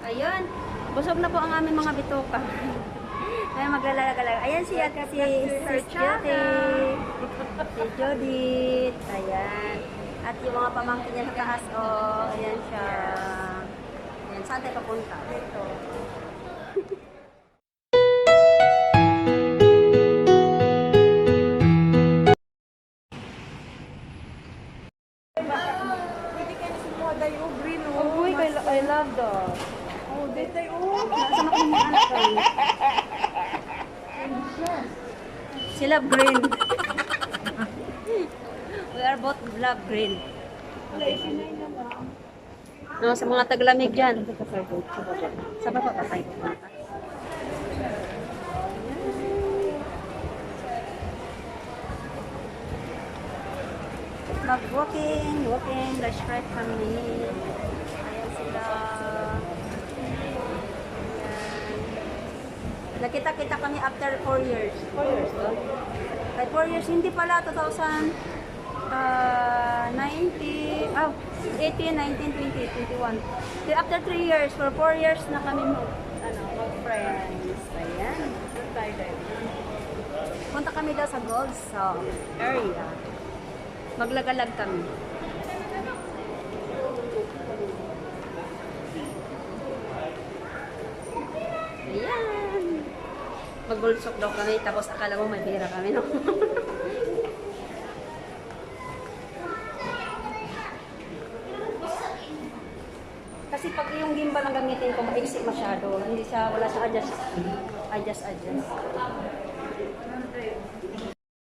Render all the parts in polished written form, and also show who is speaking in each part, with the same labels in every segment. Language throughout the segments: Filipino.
Speaker 1: Ayun, busog na po ang aming mga bituka. Ay, maglalagalag. Ayan si Ate, si Jody. Si Judith. Ayan. At yung mga pamangkin niya sa taas, oh, ayan siya. Ayan, saan tayo papunta? Dito.
Speaker 2: Pwede kayo sumuha tayo green o.
Speaker 1: Oh, boy, I love those.
Speaker 2: Oh, dito tayo.
Speaker 1: Nasaan ako yung anak ko? Si Love Green. We are both Love Green.
Speaker 2: Wala, isinay na lang.
Speaker 1: No, sa mga taglamig dyan. Sa baba pa tayo. Walking, let's ride kami. Ayan sila. Ayan. Nakita-kita kami after 4 years. 4 years, no? Ay, 4 years, hindi pala, 2019, 18, 19, 20, 21. So, after 3 years, for 4 years na kami mag-friends. Ayan. Punta kami daw sa Gold South area. Maglagalag kami. Ayan. Magbulsok daw kami, tapos akala mo may pera kami, no? Kasi pag yung gimbal ang gamitin ko, maiksi masyado. Hindi siya, wala siya adjust.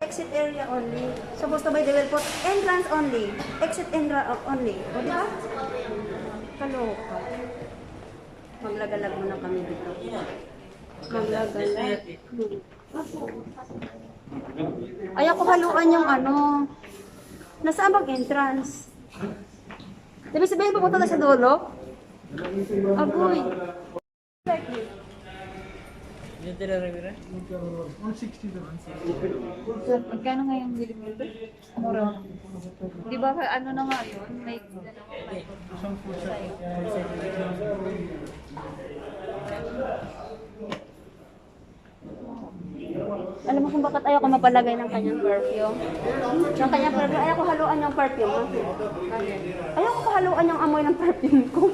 Speaker 1: Exit area only. Supposed to be they will put entrance only. Exit only. O diba? Kaloka. Maglagalag muna kami dito. Maglagalag. Ayaw ko haluan yung ano. Nasaan bang entrance? Diba sabihin pupunta na sa dulo? Agoy.
Speaker 2: Magkano nga yung bili mo? Mura. Di ba ano na nga yun? May
Speaker 1: Alam mo kung bakit ayaw ko mapalagay ng kanyang perfume? Yung kanyang perfume, ayaw ko haluan yung perfume. Ha? Ayaw ko haluan yung amoy ng perfume ko.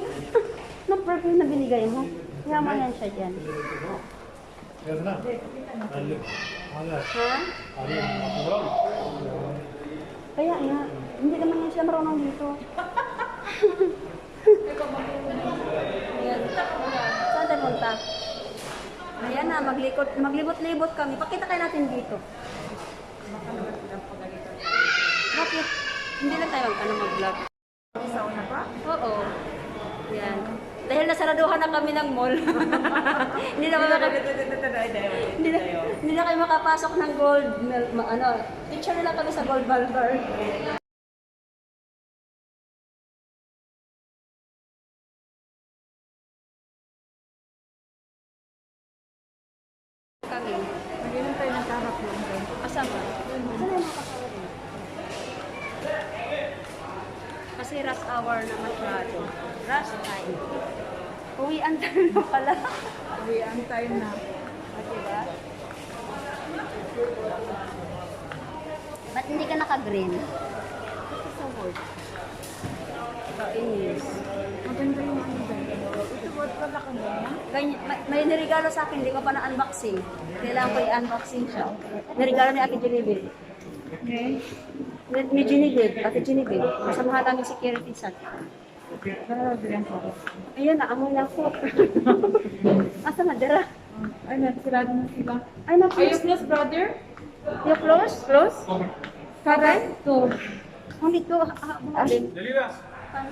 Speaker 1: ng perfume na binigay mo. Yaman yan siya dyan. Ha? Kaya nga, hindi naman yan siya marunong dito. Ayan. Saan tayo punta? Ayan na, maglibot-libot kami. Pakita kayo natin dito. Bakit? Hindi lang tayo mag-vlog.
Speaker 2: isa na pa?
Speaker 1: Oo. Ayan. Dahil nasaraduhan na kami ng mall. hindi na kayo makapasok ng gold. Picture na lang kami sa gold bar. Kami.
Speaker 2: Mag-inom tayo ng kahap lang doon.
Speaker 1: Kasama. Saan yung mga kasama din? Kasi rush hour na masyado. Rush time. Uwian tayo na pala.
Speaker 2: Uwian tayo na.
Speaker 1: Diba? Ba't hindi ka naka-green?
Speaker 2: Sa word.
Speaker 1: Yes.
Speaker 2: Maganda yung ano doon. Ito word pala ka doon.
Speaker 1: May nirigalo sa akin, hindi ko pa na-unboxing. Kailangan ko i-unboxing siya. Nirigalo ni Ate Genevieve.
Speaker 2: Okay.
Speaker 1: Ni Genevieve, Ate Genevieve. Masamahan namin security sa
Speaker 2: Narabihan ko.
Speaker 1: ayun, naamoy na po. Asa na, dira?
Speaker 2: Ay, nasirado na sila.
Speaker 1: Ay, na
Speaker 2: Are you close, brother?
Speaker 1: You close? Close?
Speaker 2: Karen? Two.
Speaker 1: Only two. Paano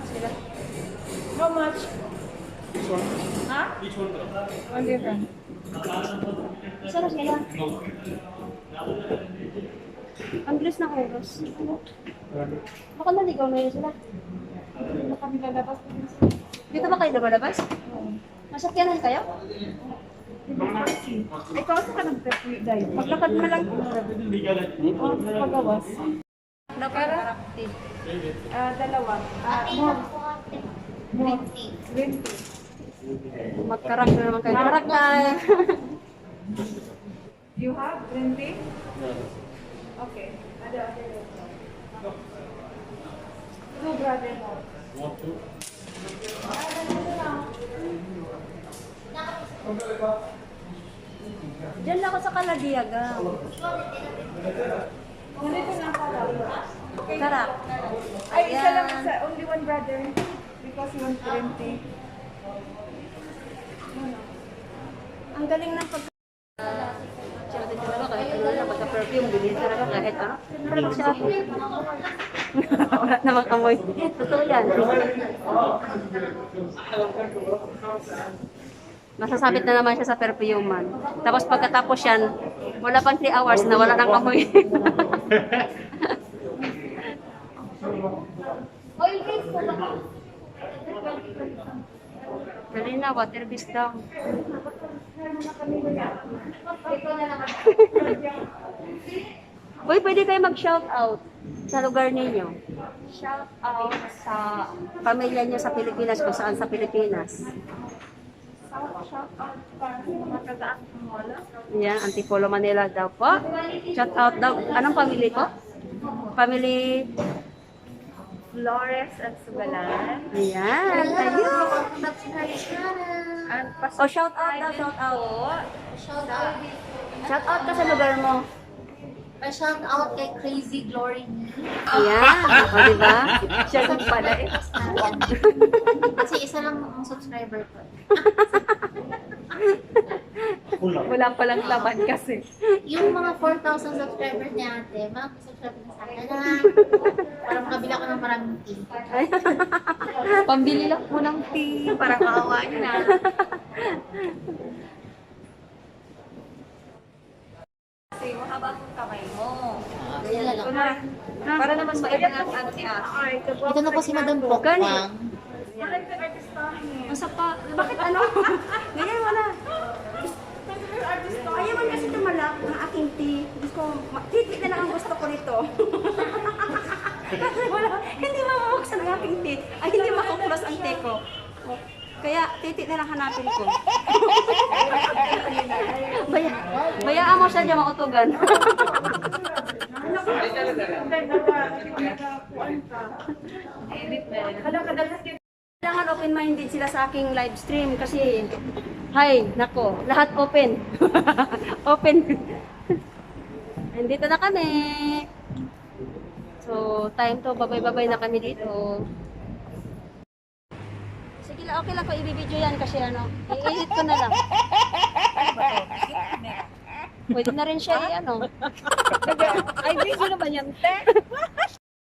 Speaker 1: sila?
Speaker 2: How much?
Speaker 3: Which one?
Speaker 2: Ha?
Speaker 3: Which one?
Speaker 2: Only one.
Speaker 1: Isa na sila. Ang bilis ng oras. Baka naligaw na yun sila.
Speaker 2: Hindi na kami lalabas.
Speaker 1: Dito ba kayo lumalabas? Masakyanan kayo?
Speaker 2: Ikaw sa ka nag-prepare dahil.
Speaker 1: Maglakad na lang.
Speaker 2: O, pagawas.
Speaker 1: Para?
Speaker 2: Dalawa. More. 20.
Speaker 1: Magkarak na naman kayo. Karak tayo.
Speaker 2: You have green tea? Okay. Two brother mo.
Speaker 1: Diyan lang ako sa Kaladiaga.
Speaker 2: Ganito lang pala.
Speaker 1: Karak.
Speaker 2: Ay, isa lang
Speaker 1: Ayan.
Speaker 2: isa. Only one brother. Because you want green tea.
Speaker 1: Ang galing ng pag... Siya din talaga kahit ano lang, pagka-perfume, bilhin talaga kahit ano. Talaga siya. Wala namang amoy. Totoo yan. Masasabit na naman siya sa perfume man. Tapos pagkatapos yan, wala pang 3 hours na wala nang amoy. Dali na, water beast daw. Uy, pwede kayo mag-shout out sa lugar ninyo.
Speaker 2: Shout out sa
Speaker 1: Pamilya niyo sa Pilipinas, kung saan sa Pilipinas.
Speaker 2: shout out para sa mga taga-Antipolo.
Speaker 1: Yan, Antipolo, Manila daw po. Shout out daw. Anong family po? Family...
Speaker 2: Flores at Sugalan.
Speaker 1: Ayan, ayun.
Speaker 2: And
Speaker 1: Oh, shout out daw, shout out.
Speaker 3: Shout out.
Speaker 1: Shout out ka sa lugar mo.
Speaker 3: Shout out kay Crazy Glory.
Speaker 1: Ayan, o diba?
Speaker 2: siya lang pala eh.
Speaker 3: Kasi isa lang ang subscriber ko.
Speaker 2: Wala palang laman kasi.
Speaker 3: Yung mga 4,000 subscribers ni ate, mag-subscribe na sa akin na para makabila ko ng maraming tea.
Speaker 2: Pambili lang po ng tea. Parang kawawa niyo na. Kasi mahaba ang kamay mo.
Speaker 3: Sila lang.
Speaker 2: Para naman mailangan ang ate ate.
Speaker 3: Ito na po si Madam Pokpang.
Speaker 1: Ang sapa, bakit ano? Ganyan mo na. Ayaw man kasi tumalak ng aking tea. Gusto ko, titi na lang ang gusto ko nito. Wala, hindi mamabuksan ang aking tea. Ay, hindi makuklos ang tea ko. Kaya, titi na lang hanapin ko. Bayaan mo siya dyan mautugan. Kailangan open-minded sila sa aking live stream kasi, hi, nako, lahat open. Open. Nandito na kami. So, time to, babay-babay na kami dito. Sige lang, okay lang ko i-video yan kasi ano, i-edit ko na lang. Pwede na rin siya i-ano.
Speaker 2: Ay, video naman yan, te.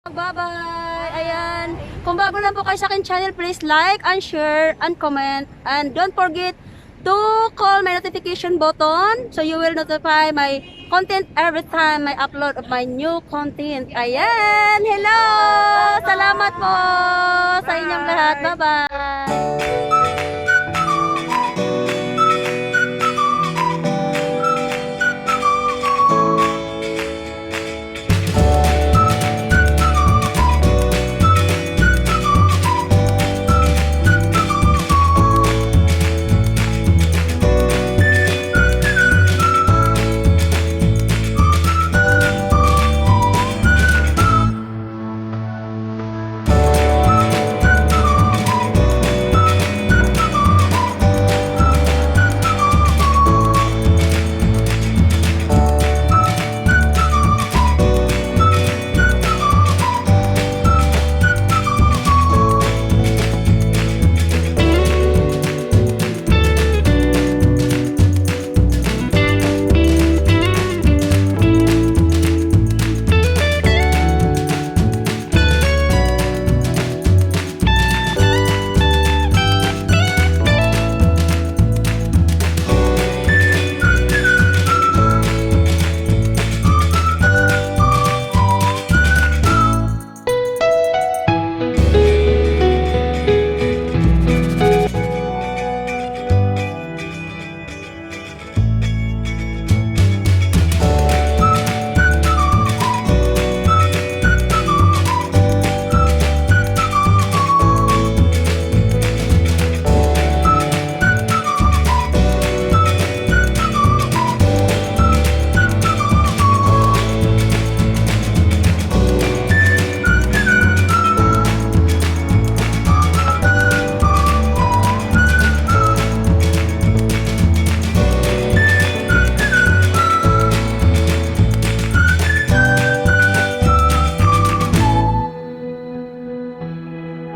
Speaker 1: Bye-bye! Ayan. Kung bago lang po kayo sa akin channel, please like and share and comment. And don't forget to call my notification button so you will notify my content every time I upload of my new content. Ayan! Hello! Salamat po sa inyong lahat. Bye-bye!